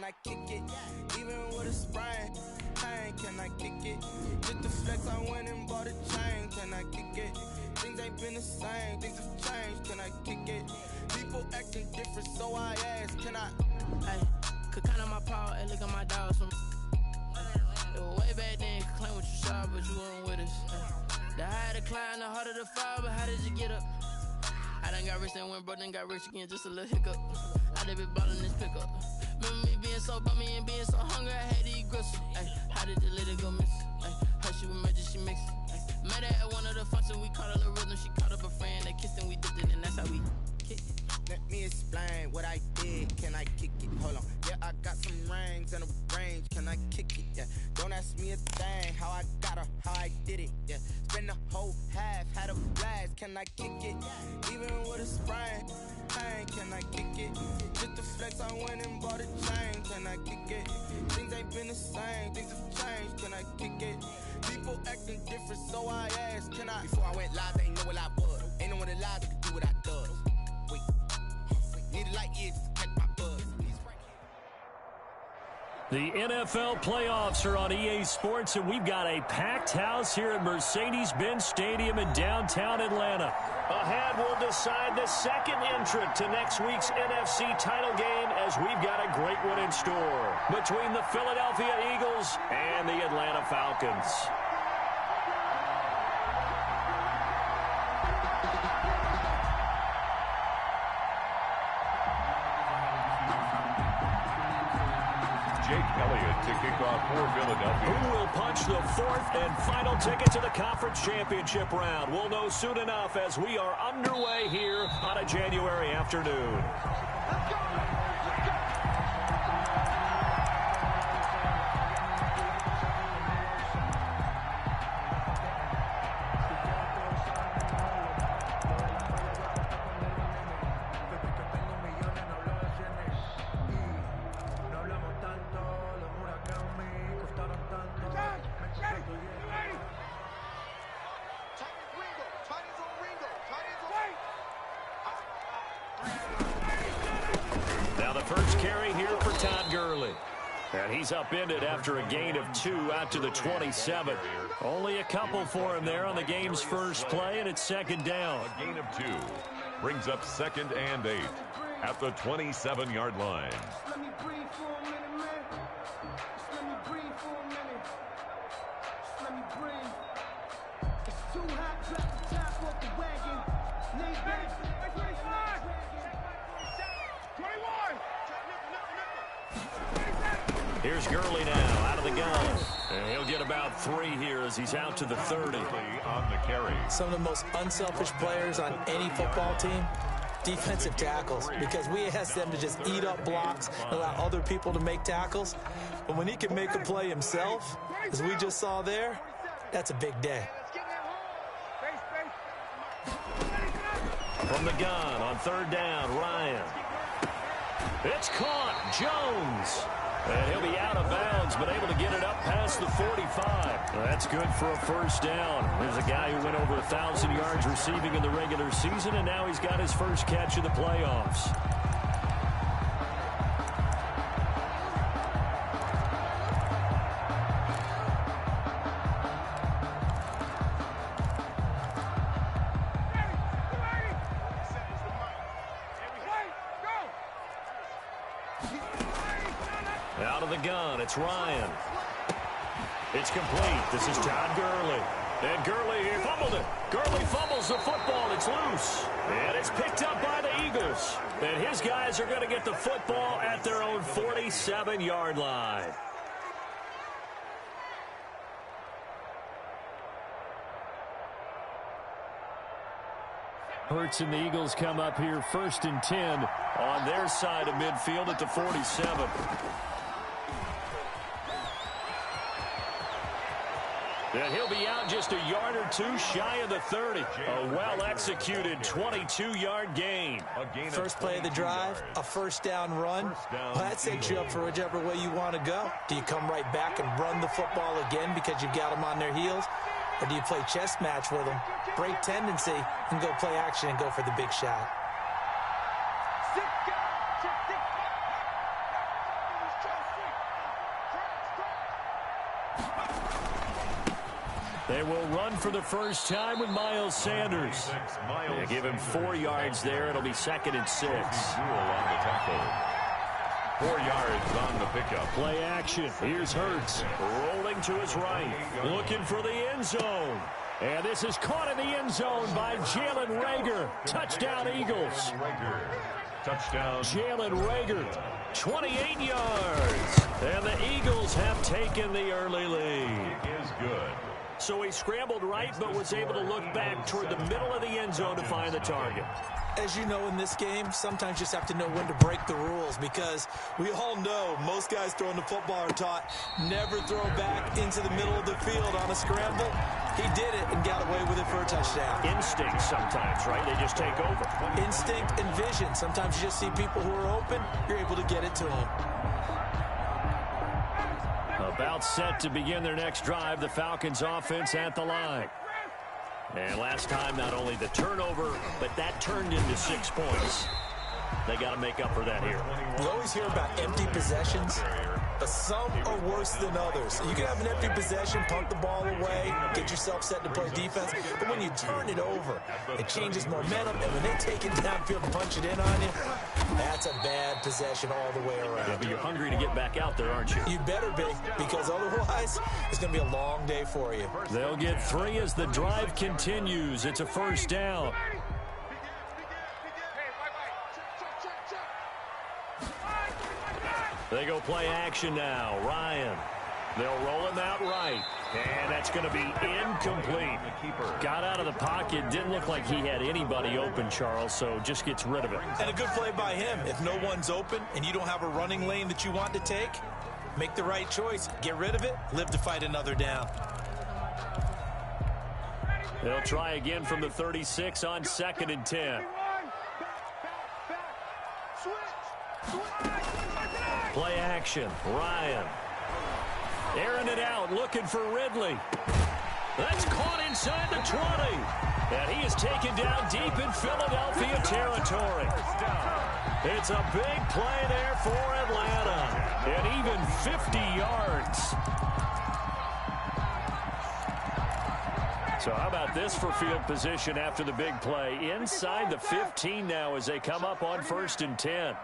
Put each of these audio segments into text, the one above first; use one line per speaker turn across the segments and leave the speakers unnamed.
I kick it? Even with a sprain, pain, can I kick it? Just the flex, I went and bought a chain, can I kick it? Things ain't been the same, things have changed, can I kick it? People acting different, so I ask, can I?
Hey, could count on my power, hey, look at my dogs from. It was way back then, could claim what you saw, but you weren't with us. The higher the climb, the harder the fall, but how did you get up? I done got rich and went broke, then got rich again, just a little hiccup. I done been ballin' this pickup. Remember me being so bummy and being so hungry, I had to eat gristle. Ay, how did the lady go miss? Ay, her she was magic, she mixed. Met her at one of the functions, we caught her the rhythm, she caught up a friend, they kissed and we dipped it, and that's how we kicked it.
Let me explain what I did, can I kick it? Hold on, yeah, I got some rings and a range, can I kick it? Yeah, don't ask me a thing, how I got her, how I did it, yeah. Spend the whole half, had a blast, can I kick it? Even with a sprain, pain, can I kick it? Just the flex, I went and bought a chain, can I kick it? Things ain't been the same, things have changed, can I kick it? People acting different, so I asked, can I? Before I went live, they ain't know what I was. Ain't no one alive that could do what I does. Wait, need a light year just to catch my buzz.
The NFL playoffs are on EA Sports, and we've got a packed house here at Mercedes-Benz Stadium in downtown Atlanta. Ahead, we'll decide the second entrant to next week's NFC title game, as we've got a great one in store between the Philadelphia Eagles and the Atlanta Falcons.
Jake Elliott to kick off for Philadelphia.
Who will punch the fourth and final ticket to the conference championship round? We'll know soon enough as we are underway here on a January afternoon.
Let's go!
Now the first carry here for Todd Gurley. And he's upended after a gain of 2 out to the 27. Only a couple for him there on the game's first play, and it's second down.
A gain of 2 brings up 2nd and 8 at the 27-yard line.
Let me breathe for a minute, man. Just let me breathe for a minute. Just let me breathe. It's too hot, drop the top off the wagon. Lay back. 21.
Here's Gurley now out of the gun. And he'll get about 3 here as he's out to the 30.
On the carry.
Some of the most unselfish players on any football team, defensive tackles, because we ask them to just eat up blocks and allow other people to make tackles. But when he can make a play himself, as we just saw there, that's a big day.
From the gun on 3rd down, Ryan. It's caught. Jones. And he'll be out of bounds, but able to get it up past the 45. That's good for a first down. There's a guy who went over 1,000 yards receiving in the regular season, and now he's got his first catch in the playoffs. Out of the gun, it's Ryan. It's complete. This is Todd Gurley. And Gurley, he fumbled it. Gurley fumbles the football. It's loose. And it's picked up by the Eagles. And his guys are going to get the football at their own 47-yard line. Hurts and the Eagles come up here 1st and 10 on their side of midfield at the 47. And he'll be out just a yard or 2 shy of the 30. A well-executed 22-yard gain.
First play of the drive, a first down run. Well, that sets you up for whichever way you want to go. Do you come right back and run the football again because you've got them on their heels? Or do you play chess match with them, break tendency, and go play action and go for the big shot?
They will run for the first time with Miles Sanders. They give him 4 yards there. It'll be 2nd and 6.
4 yards on the pickup.
Play action. Here's Hurts rolling to his right, looking for the end zone. And this is caught in the end zone by Jalen Reagor. Touchdown, Eagles.
Touchdown.
Jalen Reagor, 28 yards. And the Eagles have taken the early lead.
Is good.
So he scrambled right, but was able to look back toward the middle of the end zone to find the target.
As you know, in this game, sometimes you just have to know when to break the rules, because we all know most guys throwing the football are taught never throw back into the middle of the field on a scramble. He did it and got away with it for a touchdown.
Instinct sometimes, right? They just take over.
Instinct and vision. Sometimes you just see people who are open, you're able to get it to them.
About set to begin their next drive, the Falcons offense at the line. And last time, not only the turnover, but that turned into 6 points. They got to make up for that here.
You always hear about empty possessions, but some are worse than others. You can have an empty possession, punt the ball away, get yourself set to play defense, but when you turn it over, it changes momentum, and when they take it downfield and punch it in on you, that's a bad possession all the way around.
Yeah, but you're hungry to get back out there, aren't you?
You better be, because otherwise, it's going to be a long day for you.
They'll get 3 as the drive continues. It's a first down. They go play action now. Ryan. They'll roll him out right. And that's going to be incomplete. Got out of the pocket. Didn't look like he had anybody open, Charles, so just gets rid of it.
And a good play by him. If no one's open and you don't have a running lane that you want to take, make the right choice. Get rid of it. Live to fight another down.
They'll try again from the 36 on 2nd and 10. Play action. Ryan. Airing it out, looking for Ridley. That's caught inside the 20. And he is taken down deep in Philadelphia territory. It's a big play there for Atlanta. And even 50 yards. So how about this for field position after the big play? Inside the 15 now as they come up on 1st and 10.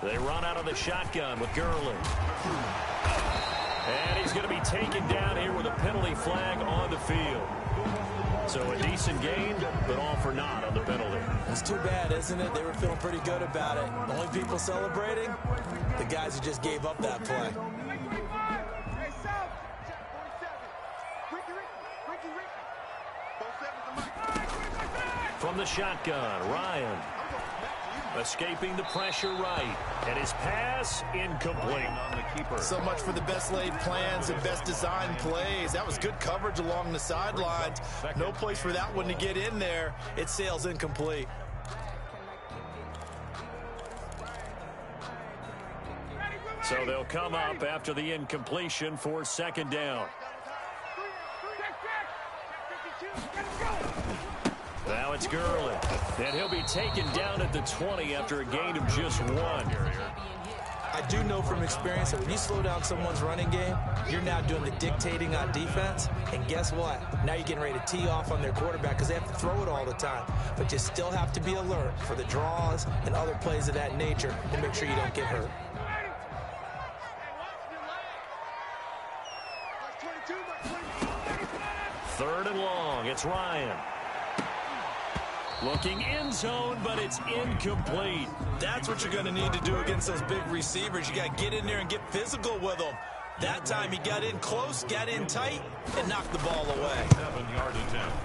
They run out of the shotgun with Gurley. And he's going to be taken down here with a penalty flag on the field. So a decent gain, but all for naught on the penalty.
It's too bad, isn't it? They were feeling pretty good about it. The only people celebrating, the guys who just gave up that play.
From the shotgun, Ryan. Escaping the pressure right. And his pass incomplete.
So much for the best laid plans and best designed plays. That was good coverage along the sidelines. No place for that one to get in there. It sails incomplete.
So they'll come up after the incompletion for 2nd down. Now it's Gurley. And he'll be taken down at the 20 after a gain of just 1.
I do know from experience that when you slow down someone's running game, you're now doing the dictating on defense. And guess what? Now you're getting ready to tee off on their quarterback because they have to throw it all the time. But you still have to be alert for the draws and other plays of that nature to make sure you don't get hurt.
Third and long. It's Ryan. Looking end zone, but it's incomplete.
That's what you're going to need to do against those big receivers. You got to get in there and get physical with them. That time he got in close, got in tight, and knocked the ball away.
7-yard attempt.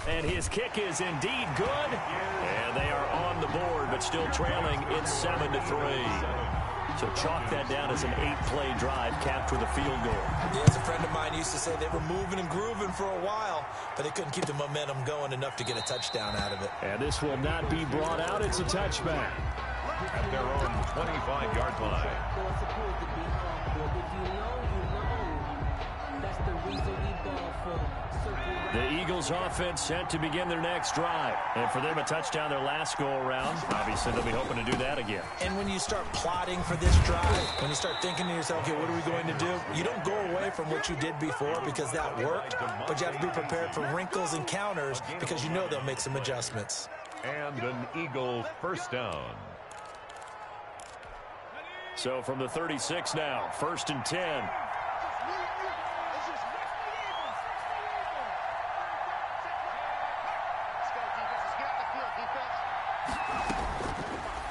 And his kick is indeed good. And they are on the board, but still trailing. It's 7-3. So chalk that down as an 8-play drive, capped with a field goal.
Yeah, as a friend of mine used to say, they were moving and grooving for a while, but they couldn't keep the momentum going enough to get a touchdown out of it.
And this will not be brought out. It's a touchback.
At their own 25-yard line.
The Eagles offense set to begin their next drive. And for them, a touchdown their last go-around. Obviously, they'll be hoping to do that again.
And when you start plotting for this drive, when you start thinking to yourself, okay, what are we going to do? You don't go away from what you did before because that worked, but you have to be prepared for wrinkles and counters because you know they'll make some adjustments.
And an Eagle first down.
So from the 36 now, 1st and 10.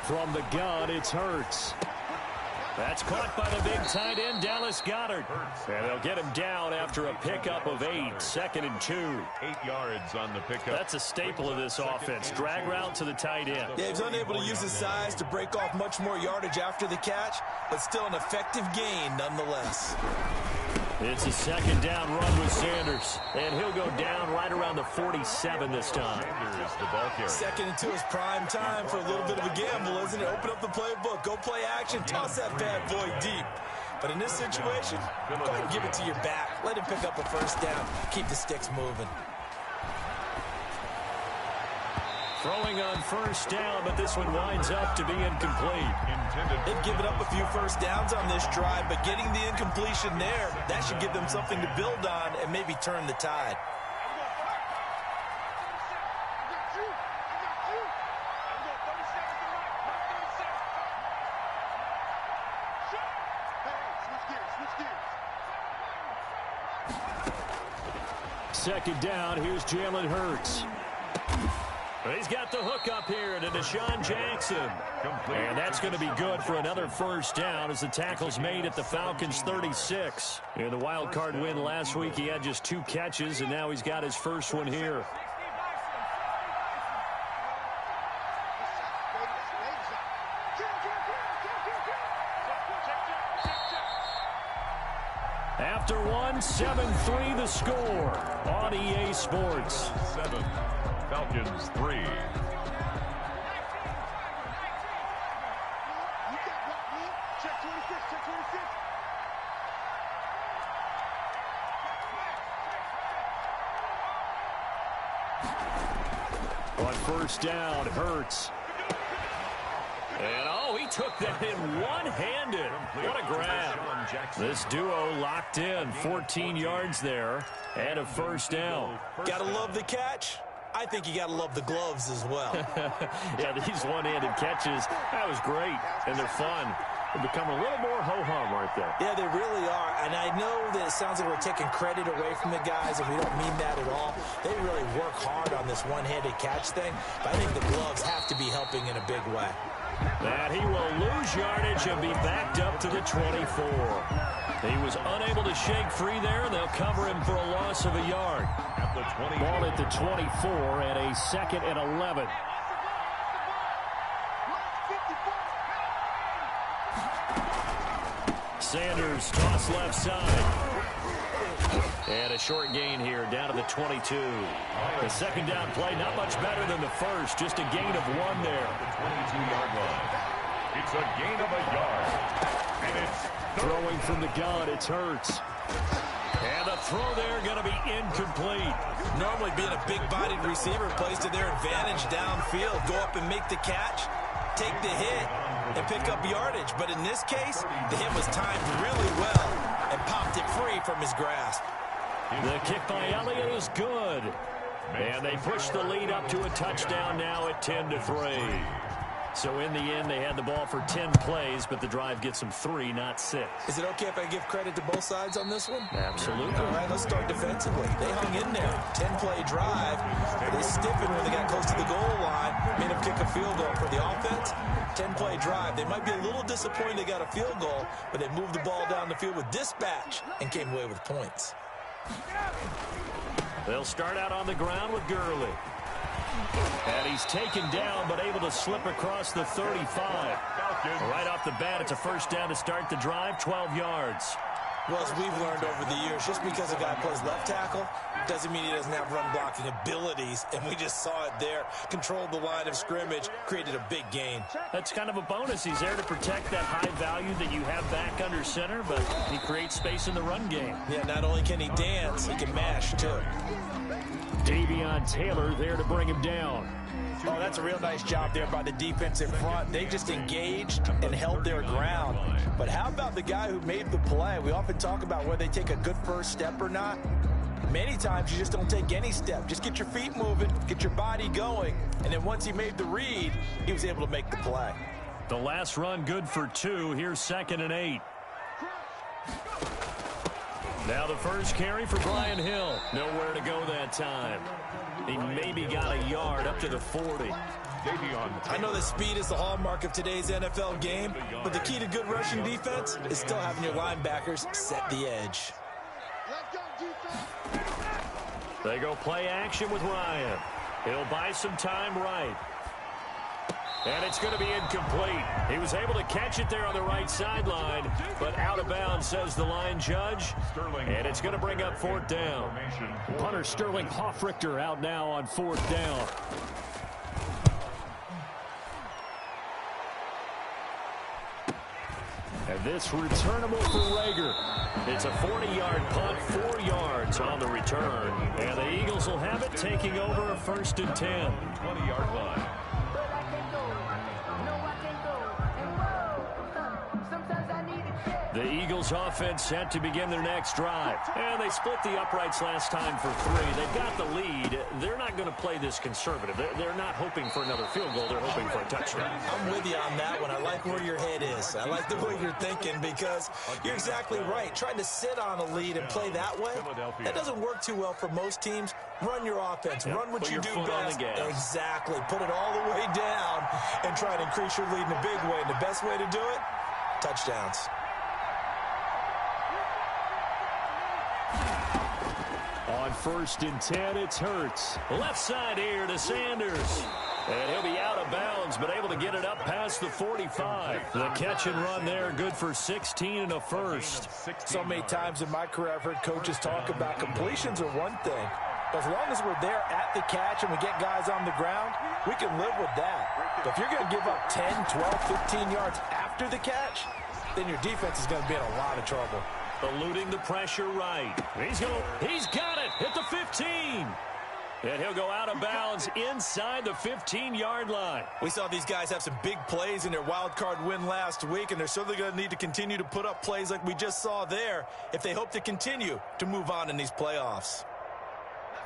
From the gun, it's Hurts. That's caught by the big tight end, Dallas Goedert. And they'll get him down after a pickup of 8, 2nd and 2.
8 yards on the pickup.
That's a staple of this offense. Drag route to the tight end.
Yeah, he's unable to use his size to break off much more yardage after the catch, but still an effective gain nonetheless.
It's a 2nd down run with Sanders, and he'll go down right around the 47 this time.
Sanders, the ball carrier.
2nd and 2 is prime time for a little bit of a gamble, isn't it? Open up the playbook, go play action, toss that bad boy deep. But in this situation, go ahead and give it to your back. Let him pick up a 1st down. Keep the sticks moving.
Throwing on 1st down, but this one winds up to be incomplete.
They've given up a few 1st downs on this drive, but getting the incompletion there, that should give them something to build on and maybe turn the tide.
Second down, here's Jalen Hurts. He's got the hook up here to Deshaun Jackson. And that's going to be good for another 1st down as the tackle's made at the Falcons' 36. In the wild card win last week, he had just 2 catches, and now he's got his first one here. After one, 7-3 the score on EA Sports.
7, Falcons 3.
On 1st down, Hurts. And he took that in one-handed. What a grab. This duo locked in, 14 yards there, and a 1st down.
Gotta love the catch. I think you gotta love the gloves as well.
Yeah, these one-handed catches, that was great, and they're fun. They become a little more ho-hum, aren't they?
Yeah, they really are. And I know that it sounds like we're taking credit away from the guys, and we don't mean that at all. They really work hard on this one-handed catch thing, but I think the gloves have to be helping in a big way.
That he will lose yardage and be backed up to the 24. He was unable to shake free there, and they'll cover him for a loss of a yard.
At the 20.
Ball at the 24 and a 2nd and 11. Sanders toss left side. And a short gain here down to the 22. The 2nd down play, not much better than the first. Just a gain of 1 there.
The 22-yard line. It's a gain of a yard. And it's
throwing from the gun. It's Hurts. And the throw there going to be incomplete.
Normally being a big-bodied receiver plays to their advantage downfield. Go up and make the catch, take the hit, and pick up yardage. But in this case, the hit was timed really well and popped it free from his grasp.
The kick by Elliott is good. And they push the lead up to a touchdown now at 10-3. So in the end, they had the ball for 10 plays, but the drive gets them 3, not 6.
Is it okay if I give credit to both sides on this one?
Absolutely.
All right, let's start defensively. They hung in there. 10-play drive. They stiffened when they got close to the goal line. Made them kick a field goal for the offense. 10-play drive. They might be a little disappointed they got a field goal, but they moved the ball down the field with dispatch and came away with points.
They'll start out on the ground with Gurley. And he's taken down, but able to slip across the 35. Right off the bat, it's a 1st down to start the drive, 12 yards.
Well, as we've learned over the years, just because a guy plays left tackle doesn't mean he doesn't have run-blocking abilities, and we just saw it there. Controlled the line of scrimmage, created a big gain.
That's kind of a bonus. He's there to protect that high value that you have back under center, but he creates space in the run game.
Yeah, not only can he dance, he can mash, too.
Davion Taylor there to bring him down.
Oh, that's a real nice job there by the defense in front. They just engaged and held their ground. But how about the guy who made the play? We often talk about whether they take a good first step or not. Many times you just don't take any step. Just get your feet moving, get your body going. And then once he made the read, he was able to make the play.
The last run good for 2. Here's 2nd and 8. Now the first carry for Brian Hill. Nowhere to go that time. He maybe got a yard up to the 40.
I know that speed is the hallmark of today's NFL game, but the key to good rushing defense is still having your linebackers set the edge.
They go play action with Ryan. He'll buy some time right. And it's going to be incomplete. He was able to catch it there on the right sideline, but out of bounds, says the line judge. And it's going to bring up 4th down. Punter Sterling Hoffrichter out now on 4th down. And this returnable for Rager. It's a 40-yard punt, 4 yards on the return. And the Eagles will have it, taking over a 1st and 10.
20-yard line.
The Eagles offense set to begin their next drive. And they split the uprights last time for 3. They've got the lead. They're not going to play this conservative. They're not hoping for another field goal. They're hoping for a touchdown.
I'm with you on that one. I like where your head is. I like the way you're thinking because you're exactly right. Trying to sit on a lead and play that way, that doesn't work too well for most teams. Run your offense.
Yep.
Run what
Put
you
your
do
foot on
best.
the gas.
Exactly. Put it all the way down and try to increase your lead in a big way. And the best way to do it, touchdowns.
On 1st and 10, it's Hurts. Left side here to Sanders. And he'll be out of bounds, but able to get it up past the 45. The catch and run there, good for 16 and a first.
So many times in my career, I've heard coaches talk about completions are one thing. But as long as we're there at the catch and we get guys on the ground, we can live with that. But if you're going to give up 10, 12, 15 yards after the catch, then your defense is going to be in a lot of trouble.
Eluding the pressure right. He's got it at the 15. And he'll go out of bounds inside the 15-yard line.
We saw these guys have some big plays in their wild card win last week, and they're certainly going to need to continue to put up plays like we just saw there if they hope to continue to move on in these playoffs.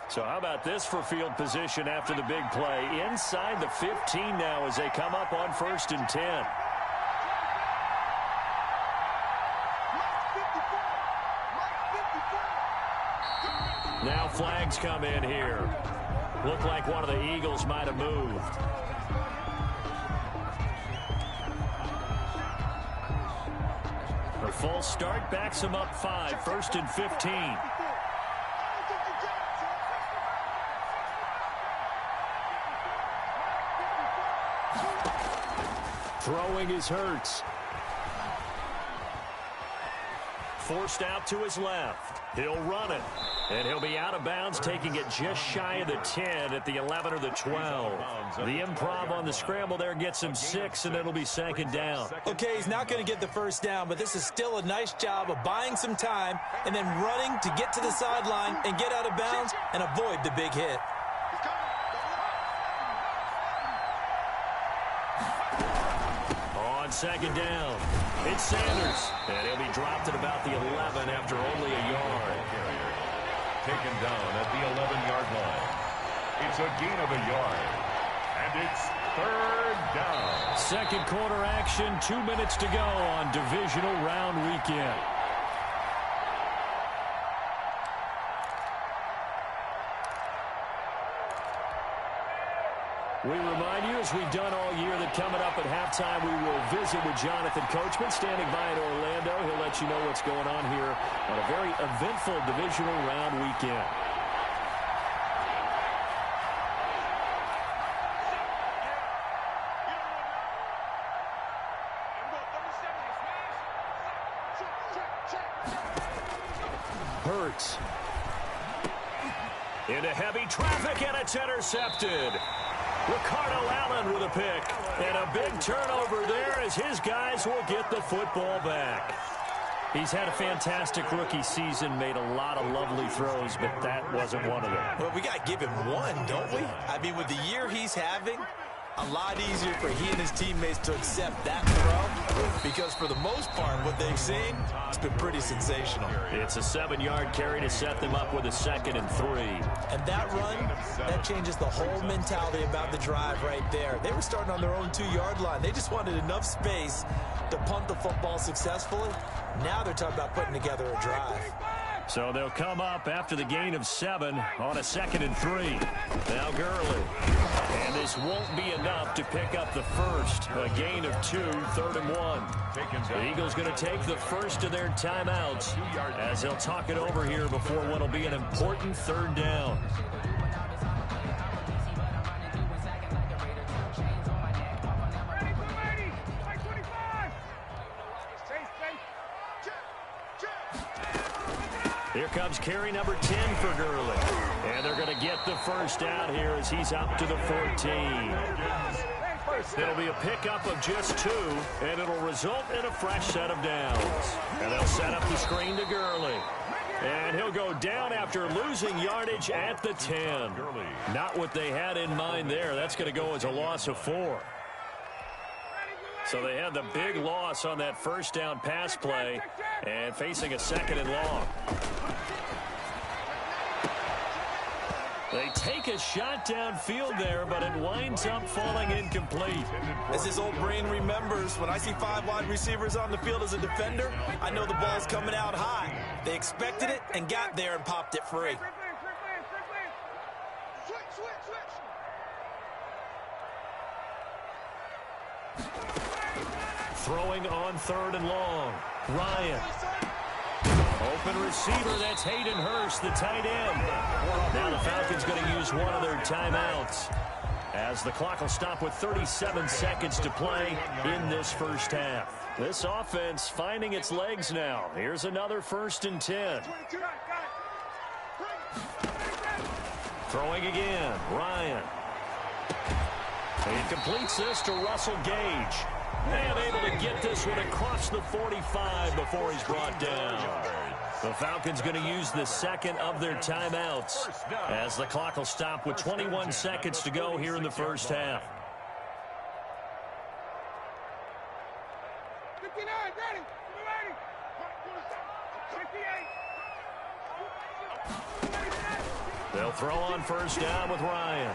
So how about this for field position after the big play? Inside the 15 now as they come up on 1st and 10. Now flags come in here. Looked like one of the Eagles might have moved. A false start backs them up 5, 1st and 15. Throwing is Hurts. Forced out to his left. He'll run it. And he'll be out of bounds, taking it just shy of the 10 at the 11 or the 12. The improv on the scramble there gets him 6, and it'll be 2nd down.
Okay, he's not going to get the first down, but this is still a nice job of buying some time and then running to get to the sideline and get out of bounds and avoid the big hit.
On 2nd down, it's Sanders. And he'll be dropped at about the 11 after only a yard.
Taken down at the 11-yard line. It's a gain of a yard. And it's 3rd down.
Second quarter action, 2 minutes to go on divisional round weekend. We remind you, as we've done all year, that coming up at halftime, we will visit with Jonathan Coachman, standing by in Orlando. He'll let you know what's going on here on a very eventful divisional round weekend. Hurts. Into heavy traffic, and it's intercepted. Ricardo Allen with a pick. And a big turnover there as his guys will get the football back. He's had a fantastic rookie season, made a lot of lovely throws, but that wasn't one of them.
Well, we got to give him one, don't we? I mean, with the year he's having, a lot easier for he and his teammates to accept that throw, because for the most part, what they've seen, it's been pretty sensational.
It's a 7-yard carry to set them up with a 2nd and 3.
And that run, that changes the whole mentality about the drive right there. They were starting on their own 2-yard line. They just wanted enough space to punt the football successfully. Now they're talking about putting together a drive.
So they'll come up after the gain of 7 on a 2nd and 3. Now Gurley. And this won't be enough to pick up the first. A gain of 2, 3rd and 1. The Eagles going to take the first of their timeouts as they'll talk it over here before what will be an important 3rd down. Here comes carry number 10 for Gurley. And they're going to get the first down here as he's up to the 14. It'll be a pickup of just 2, and it'll result in a fresh set of downs. And they'll set up the screen to Gurley. And he'll go down after losing yardage at the 10. Not what they had in mind there. That's going to go as a loss of 4. So they had the big loss on that first down pass play and facing a 2nd and long. They take a shot downfield there, but it winds up falling incomplete.
As his old brain remembers, when I see 5 wide receivers on the field as a defender, I know the ball's coming out high. They expected it and got there and popped it free.
Throwing on 3rd and long. Ryan. Open receiver, that's Hayden Hurst, the tight end. Now the Falcons going to use one of their timeouts as the clock will stop with 37 seconds to play in this first half. This offense finding its legs now. Here's another 1st and 10. Throwing again, Ryan. He completes this to Russell Gage. And able to get this one across the 45 before he's brought down. The Falcons going to use the 2nd of their timeouts as the clock will stop with 21 seconds to go here in the first half.
59, ready, 58.
They'll throw on first down with Ryan.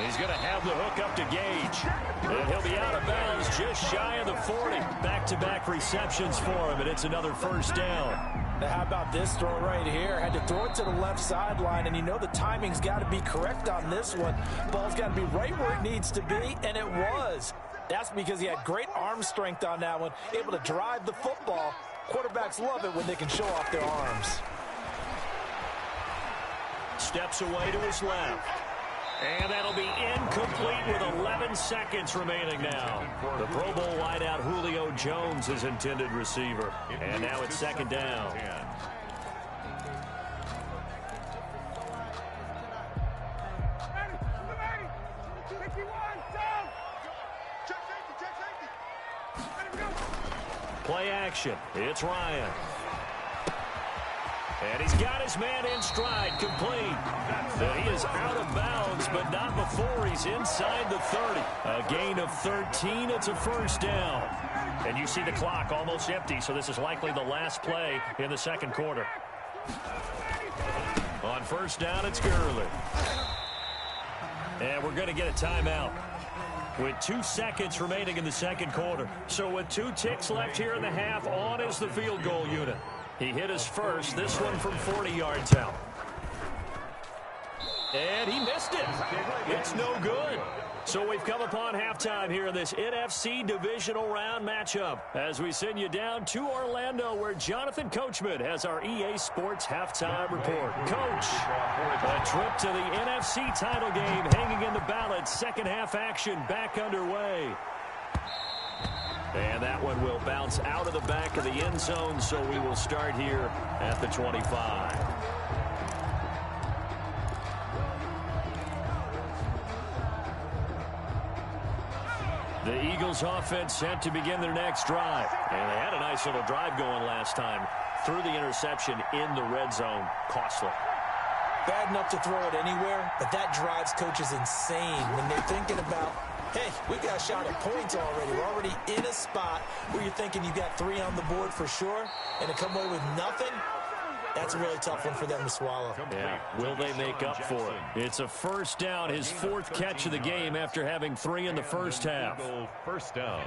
He's going to have the hook up to Gage. And he'll be out of bounds just shy of the 40. Back-to-back receptions for him, and it's another first down.
Now, how about this throw right here? Had to throw it to the left sideline, and you know the timing's got to be correct on this one. Ball's got to be right where it needs to be, and it was. That's because he had great arm strength on that one, able to drive the football. Quarterbacks love it when they can show off their arms.
Steps away to his left. And that'll be incomplete with 11 seconds remaining now. The Pro Bowl wideout Julio Jones is intended receiver. And now it's 2nd down. Play action. It's Ryan. And he's got his man in stride, complete. And he is out of bounds, but not before he's inside the 30. A gain of 13, it's a first down. And you see the clock almost empty, so this is likely the last play in the 2nd quarter. On first down, it's Gurley. And we're going to get a timeout with 2 seconds remaining in the 2nd quarter. So with 2 ticks left here in the half, on is the field goal unit. He hit his first, this one from 40 yards out. And he missed it. It's no good. So we've come upon halftime here in this NFC divisional round matchup as we send you down to Orlando where Jonathan Coachman has our EA Sports halftime report. Coach, a trip to the NFC title game hanging in the balance. Second half action back underway. And that one will bounce out of the back of the end zone, so we will start here at the 25. The Eagles offense set to begin their next drive. And they had a nice little drive going last time. Threw the interception in the red zone. Costly.
Bad enough to throw it anywhere, but that drives coaches insane when they're thinking about, hey, we got a shot at points already. We're already in a spot where you're thinking you got 3 on the board for sure, and to come away with nothing, that's a really tough one for them to swallow.
Yeah, will they make up for it? It's a first down, his 4th catch of the game after having 3 in the first half.
First down.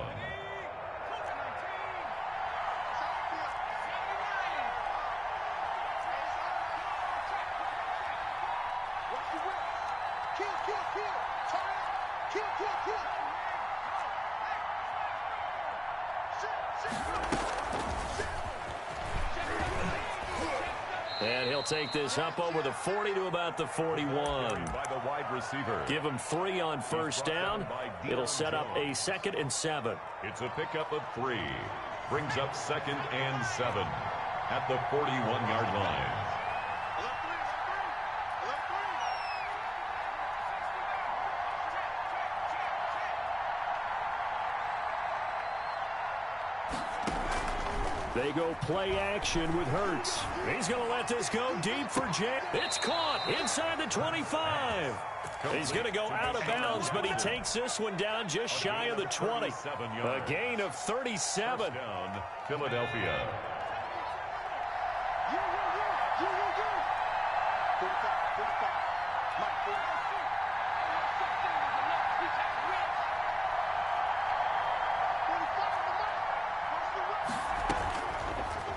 And he'll take this up over the 40 to about the 41.
By the wide receiver.
Give him 3 on first down. It'll set up a 2nd and 7.
It's a pickup of 3. Brings up 2nd and 7 at the 41-yard line.
They go play action with Hurts. He's going to let this go deep for Jay. It's caught inside the 25. He's going to go out of bounds, but he takes this one down just shy of the 20. A gain of 37.
Down, Philadelphia.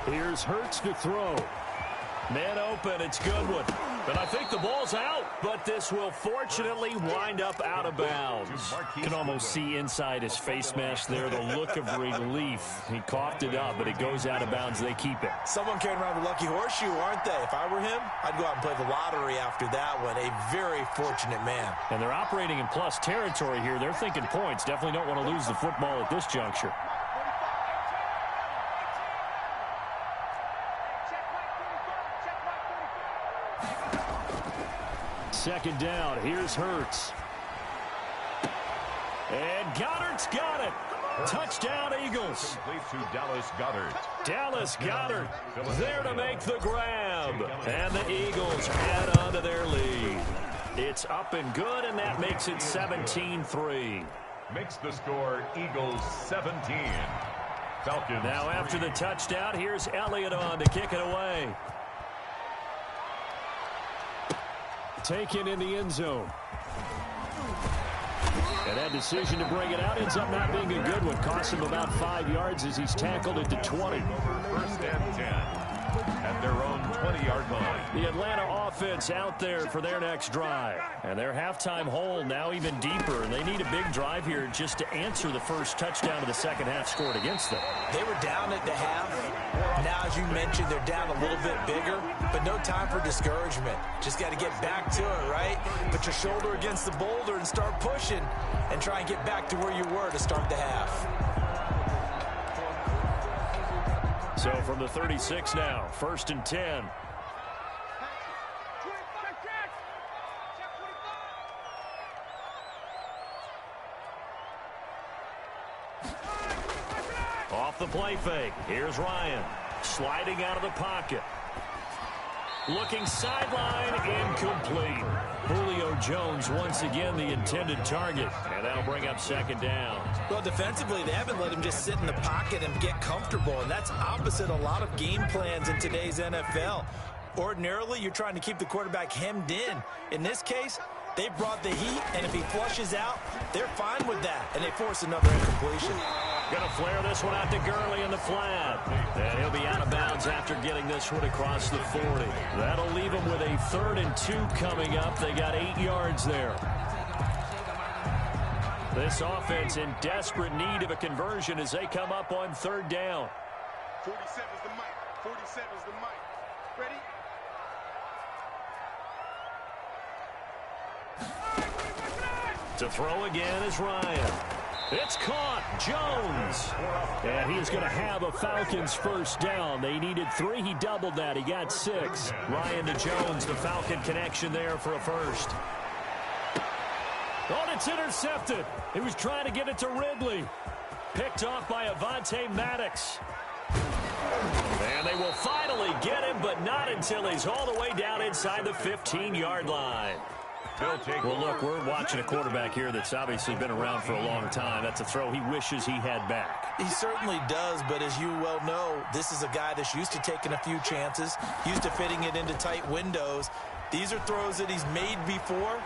Here's Hurts to throw. Man open, it's Goodwin. And I think the ball's out, but this will fortunately wind up out of bounds. You can almost see inside his face mask there the look of relief. He coughed it up, but it goes out of bounds. They keep it.
Someone carrying around a lucky horseshoe, aren't they? If I were him, I'd go out and play the lottery after that one. A very fortunate man.
And they're operating in plus territory here. They're thinking points. Definitely don't want to lose the football at this juncture. Second down, here's Hurts. And Goddard's got it. Touchdown, Eagles.
To Dallas Goedert.
Dallas Goedert there to make the grab. And the Eagles add on to their lead. It's up and good, and that makes it 17-3.
Makes the score Eagles 17. Falcons.
Now after the touchdown, here's Elliott on to kick it away. Taken in the end zone. And that decision to bring it out ends up not being a good one. Costs him about 5 yards as he's tackled at the 20.
First and 10 at their own 20-yard line.
The Atlanta offense out there for their next drive. And their halftime hole now even deeper. And they need a big drive here just to answer the first touchdown of the second half scored against them.
They were down at the half. Now, as you mentioned, they're down a little bit bigger, but no time for discouragement. Just got to get back to it, right? Put your shoulder against the boulder and start pushing and try and get back to where you were to start the half.
So from the 36 now, 1st and 10. Off the play fake. Here's Ryan. Sliding out of the pocket. Looking sideline, incomplete. Julio Jones once again the intended target. And that'll bring up second down.
Well, defensively, they haven't let him just sit in the pocket and get comfortable. And that's opposite a lot of game plans in today's NFL. Ordinarily, you're trying to keep the quarterback hemmed in. In this case, they brought the heat, and if he flushes out, they're fine with that. And they force another incompletion.
Gonna flare this one out to Gurley in the flat. And he'll be out of bounds after getting this one across the 40. That'll leave him with a 3rd and 2 coming up. They got 8 yards there. This offense in desperate need of a conversion as they come up on 3rd down.
47's the mic. 47's the mic. Ready?
To throw again is Ryan. It's caught. Jones. And he's going to have a Falcons first down. They needed 3. He doubled that. He got 6. Ryan to Jones, the Falcon connection there for a first. Oh, it's intercepted. He was trying to get it to Ridley. Picked off by Avonte Maddox. And they will finally get him, but not until he's all the way down inside the 15-yard line. Well, look, we're watching a quarterback here that's obviously been around for a long time. That's a throw he wishes he had back.
He certainly does, but as you well know, this is a guy that's used to taking a few chances, used to fitting it into tight windows. These are throws that he's made before.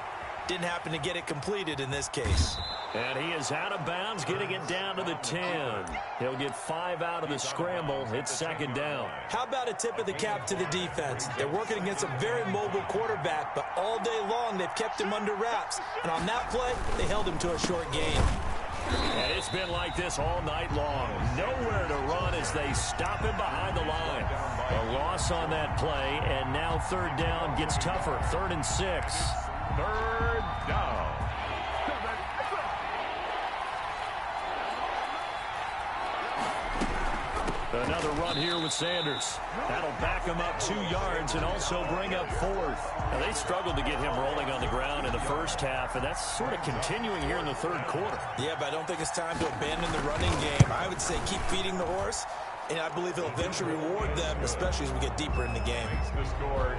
Didn't happen to get it completed in this case.
And he is out of bounds, getting it down to the 10. He'll get 5 out of the scramble. It's second down.
How about a tip of the cap to the defense? They're working against a very mobile quarterback, but all day long they've kept him under wraps. And on that play, they held him to a short gain.
And it's been like this all night long. Nowhere to run as they stop him behind the line. A loss on that play, and now third down gets tougher. 3rd and 6.
Third down.
Another run here with Sanders. That'll back him up 2 yards and also bring up 4th. Now, they struggled to get him rolling on the ground in the first half, and that's sort of continuing here in the third quarter.
Yeah, but I don't think it's time to abandon the running game. I would say keep feeding the horse, and I believe he'll eventually reward them, especially as we get deeper in the game.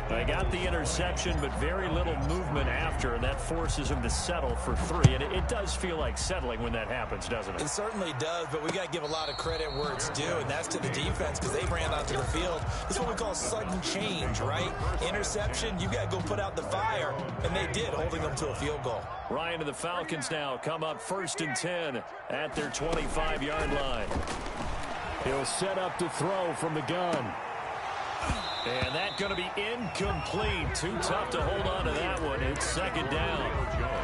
They got the interception, but very little movement after, and that forces him to settle for 3. And it does feel like settling when that happens, doesn't it?
It certainly does, but we got to give a lot of credit where it's due, and that's to the defense because they ran onto the field. This is what we call sudden change, right? Interception, you got to go put out the fire, and they did, holding them to a field goal.
Ryan and the Falcons now come up 1st and 10 at their 25-yard line. He'll set up to throw from the gun. And that's going to be incomplete. Too tough to hold on to that one. It's second down.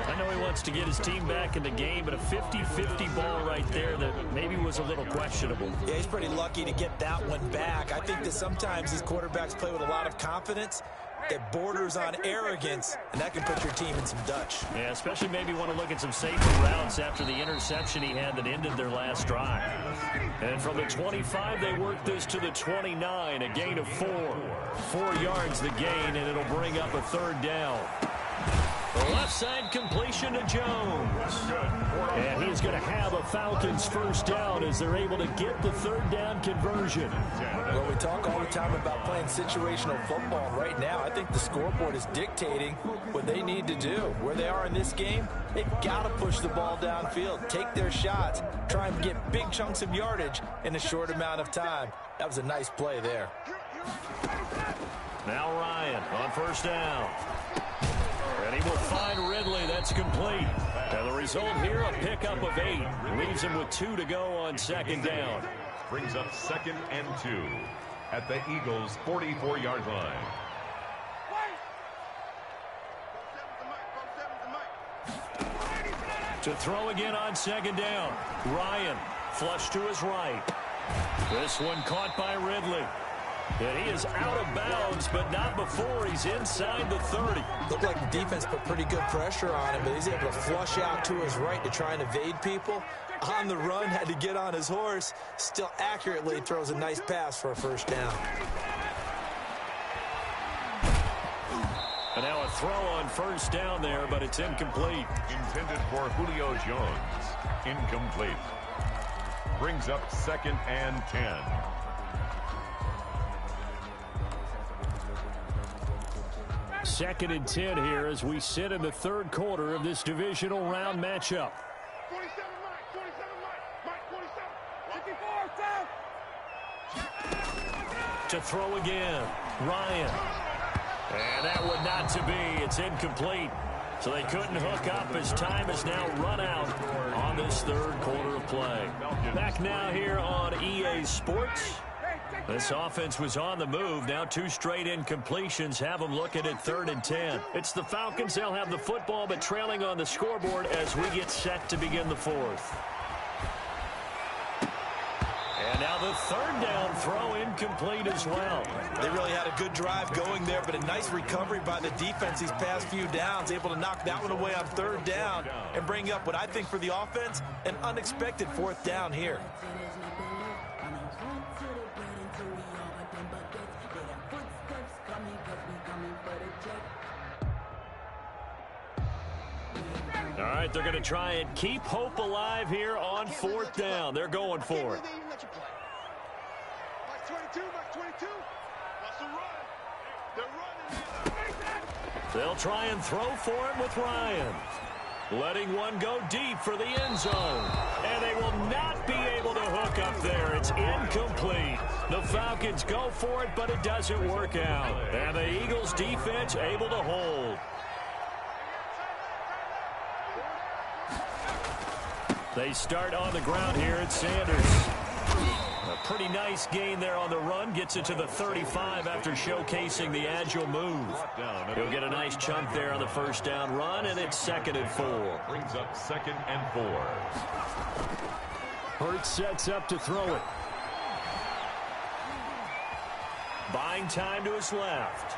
I know he wants to get his team back in the game, but a 50-50 ball right there that maybe was a little questionable.
Yeah, he's pretty lucky to get that one back. I think that sometimes these quarterbacks play with a lot of confidence that borders on arrogance, and that can put your team in some Dutch.
Yeah, especially maybe want to look at some safer routes after the interception he had that ended their last drive. And from the 25, they work this to the 29, a gain of 4. 4 yards the gain, and it'll bring up a third down. The left side completion to Jones. And he's going to have a Falcons first down as they're able to get the third down conversion.
Well, we talk all the time about playing situational football. Right now, I think the scoreboard is dictating what they need to do. Where they are in this game, they've got to push the ball downfield, take their shots, try and get big chunks of yardage in a short amount of time. That was a nice play there.
Now Ryan on first down. And he will find Ridley. That's complete. And the result here, a pickup of 8. Leaves him with 2 to go on second down.
Brings up 2nd and 2 at the Eagles' 44-yard line.
To throw again on second down. Ryan flush to his right. This one caught by Ridley. And he is out of bounds, but not before he's inside the 30.
Looked like the defense put pretty good pressure on him, but he's able to flush out to his right to try and evade people. On the run, had to get on his horse. Still accurately throws a nice pass for a first down.
And now a throw on first down there, but it's incomplete.
Intended for Julio Jones. Incomplete. Brings up 2nd and 10.
Second and 10 here as we sit in the third quarter of this divisional round matchup.
27, Mike, 27.
To throw again, Ryan. And that would not to be. It's incomplete. So they couldn't hook up as time is now run out on this third quarter of play. Back now here on EA Sports. This offense was on the move. Now 2 straight incompletions have them looking at 3rd and 10. It's the Falcons. They'll have the football, but trailing on the scoreboard as we get set to begin the 4th. And now the third down throw incomplete as well.
They really had a good drive going there, but a nice recovery by the defense these past few downs, able to knock that one away on third down and bring up what I think for the offense, an unexpected fourth down here.
All right, they're going to try and keep hope alive here on fourth down. They're going for it. They'll try and throw for it with Ryan. Letting one go deep for the end zone. And they will not be able to hook up there. It's incomplete. The Falcons go for it, but it doesn't work out. And the Eagles defense able to hold. They start on the ground here at Sanders. A pretty nice gain there on the run. Gets it to the 35 after showcasing the agile move. He'll get a nice chunk there on the first down run, and it's 2nd and 4.
Brings up 2nd and 4.
Hurts sets up to throw it. Buying time to his left.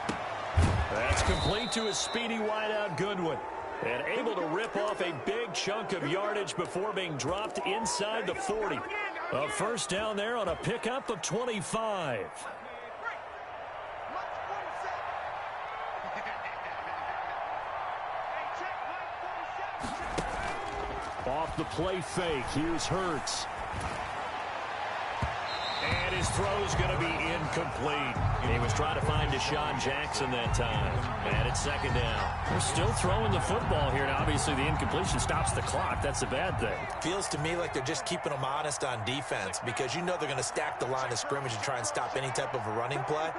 That's complete to his speedy wideout Goodwin. And able to rip off a big chunk of yardage before being dropped inside the 40. A first down there on a pickup of 25. Off the play fake, here's Hurts. And his throw's going to be incomplete. He was trying to find Deshaun Jackson that time. And it's 2nd down. They're still throwing the football here. Now, obviously, the incompletion stops the clock. That's a bad thing.
Feels to me like they're just keeping them honest on defense because you know they're going to stack the line of scrimmage and try and stop any type of a running play.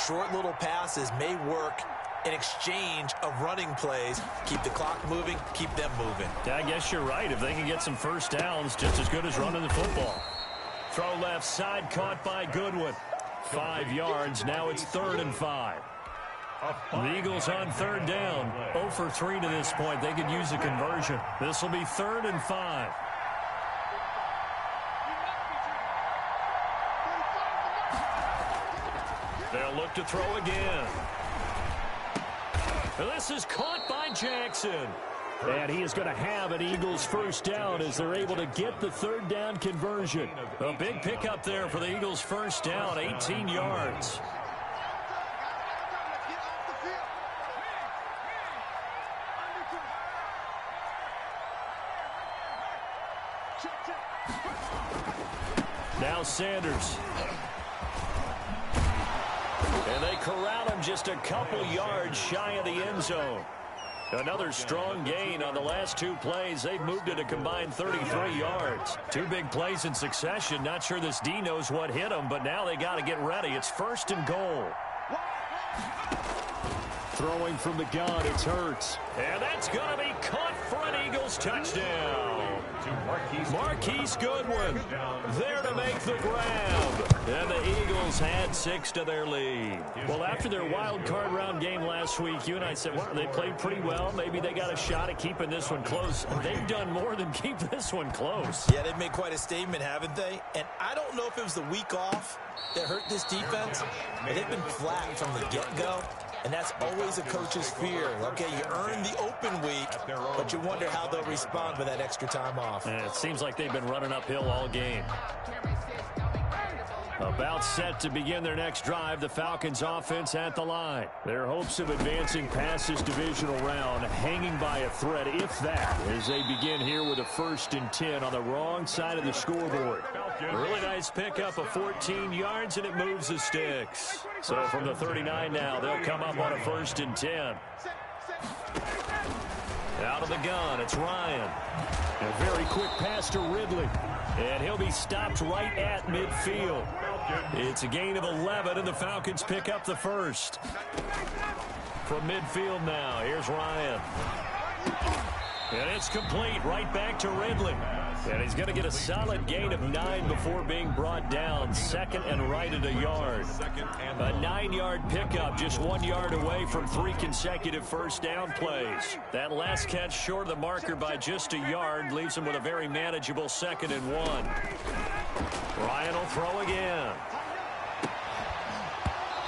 Short little passes may work in exchange of running plays. Keep the clock moving, keep them moving.
Yeah, I guess you're right. If they can get some first downs, just as good as running the football. Throw left side, caught by Goodwin. 5 yards, now it's 3rd and 5. The Eagles on third down. 0 for 3 to this point. They could use a conversion. This will be 3rd and 5. They'll look to throw again. This is caught by Jackson. And he is going to have an Eagles first down as they're able to get the third down conversion. A big pickup there for the Eagles first down, 18 yards. Now Sanders. And they corral him just a couple yards shy of the end zone. Another strong gain on the last 2 plays. They've moved it a combined 33 yards. 2 big plays in succession. Not sure this D knows what hit him, but now they got to get ready. It's 1st and goal. Throwing from the gun, it's Hurts. And that's going to be caught for an Eagles touchdown. Marquise Goodwin there to make the grab. And the Eagles had 6 to their lead. Well, after their wild card round game last week, you and I said, well, they played pretty well. Maybe they got a shot at keeping this one close. They've done more than keep this one close.
Yeah, they've made quite a statement, haven't they? And I don't know if it was the week off that hurt this defense, but they've been flat from the get-go. And that's always a coach's fear. Okay, you earn the open week, but you wonder how they'll respond with that extra time off.
And it seems like they've been running uphill all game. About set to begin their next drive, the Falcons offense at the line. Their hopes of advancing past this divisional round hanging by a thread, if that, as they begin here with a 1st and 10 on the wrong side of the scoreboard. A really nice pickup of 14 yards, and it moves the sticks. So from the 39 now, they'll come up on a 1st and 10. Out of the gun, it's Ryan. A very quick pass to Ridley. And he'll be stopped right at midfield. It's a gain of 11, and the Falcons pick up the first. From midfield now, here's Ryan. And it's complete right back to Ridley. And he's going to get a solid gain of 9 before being brought down. Second and right at a yard. A 9-yard pickup, just 1 yard away from 3 consecutive first down plays. That last catch short of the marker by just a yard leaves him with a very manageable 2nd and 1. Ryan will throw again.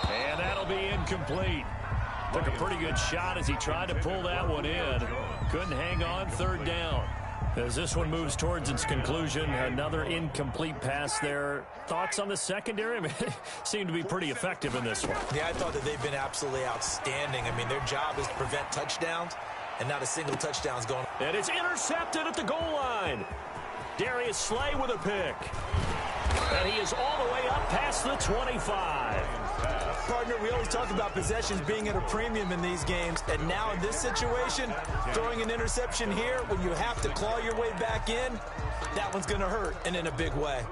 And that'll be incomplete. Took a pretty good shot as he tried to pull that one in. Couldn't hang on, 3rd down. As this one moves towards its conclusion, another incomplete pass there. Thoughts on the secondary? I mean, they seem to be pretty effective in this one.
Yeah, I thought that they've been absolutely outstanding. I mean, their job is to prevent touchdowns, and not a single touchdown is going.
And it's intercepted at the goal line. Darius Slay with a pick. And he is all the way up past the 25.
Partner, we always talk about possessions being at a premium in these games, and now in this situation, throwing an interception here when you have to claw your way back in, that one's going to hurt, and in a big way.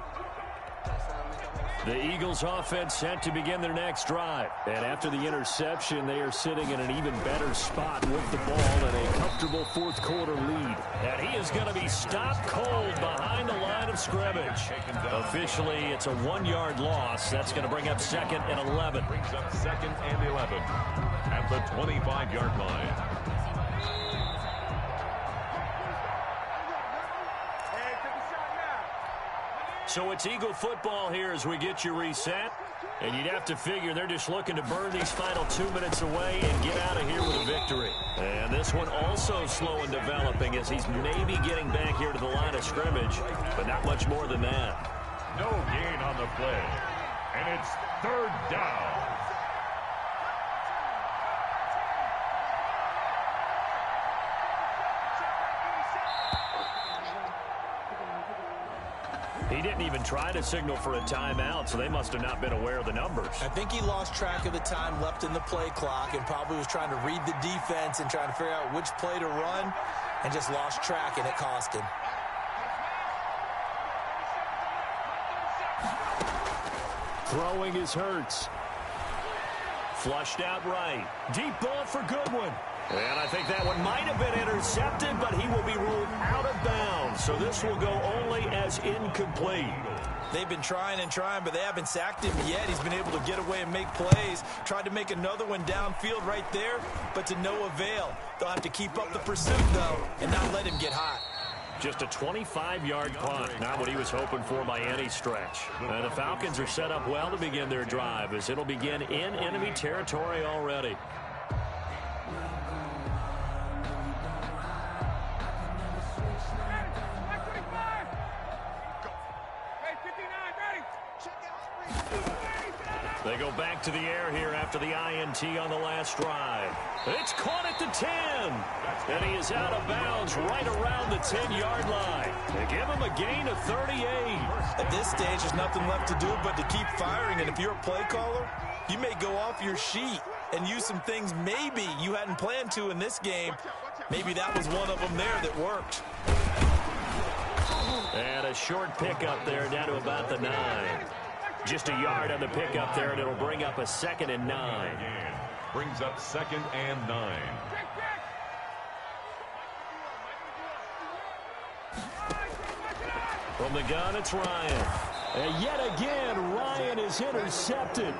The Eagles offense set to begin their next drive. And after the interception, they are sitting in an even better spot with the ball and a comfortable 4th quarter lead. And he is going to be stopped cold behind the line of scrimmage. Officially, it's a 1-yard loss. That's going to bring up 2nd and 11.
Brings up 2nd and 11 at the 25-yard line.
So it's Eagle football here as we get you reset. And you'd have to figure they're just looking to burn these final 2 minutes away and get out of here with a victory. And this one also slow in developing as he's maybe getting back here to the line of scrimmage, but not much more than that.
No gain on the play. And it's 3rd down.
He didn't even try to signal for a timeout, so they must have not been aware of the numbers.
I think he lost track of the time left in the play clock and probably was trying to read the defense and trying to figure out which play to run and just lost track, and it cost him.
Throwing is Hurts. Flushed out right. Deep ball for Goodwin. And I think that one might have been intercepted, but he will be ruled out of bounds. So this will go only as incomplete.
They've been trying and trying, but they haven't sacked him yet. He's been able to get away and make plays. Tried to make another one downfield right there, but to no avail. They'll have to keep up the pursuit, though, and not let him get hot.
Just a 25-yard punt, not what he was hoping for by any stretch. And the Falcons are set up well to begin their drive as it'll begin in enemy territory already. They go back to the air here after the INT on the last drive. It's caught at the 10. And he is out of bounds right around the 10-yard line. They give him a gain of 38.
At this stage, there's nothing left to do but to keep firing. And if you're a play caller, you may go off your sheet and use some things maybe you hadn't planned to in this game. Maybe that was one of them there that worked.
And a short pickup there down to about the 9. Just a yard on the pickup there, and it'll bring up a 2nd and 9.
Brings up 2nd and 9.
From the gun, it's Ryan. And yet again, Ryan is intercepted.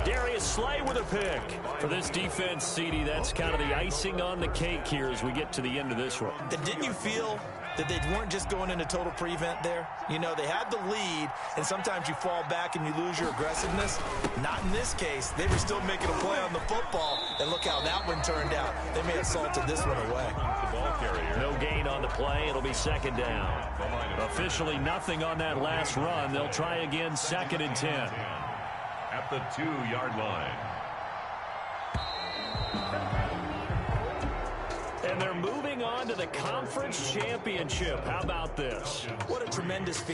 Darius Slay with a pick. For this defense, CD, that's kind of the icing on the cake here as we get to the end of this one.
And didn't you feel that they weren't just going into total prevent there? You know, they had the lead, and sometimes you fall back and you lose your aggressiveness. Not in this case. They were still making a play on the football, and look how that one turned out. They may have salted this one away.
No gain on the play. It'll be 2nd down. Officially nothing on that last run. They'll try again 2nd and 10.
At the 2-yard line.
And they're moving on to the conference championship. How about this?
What a tremendous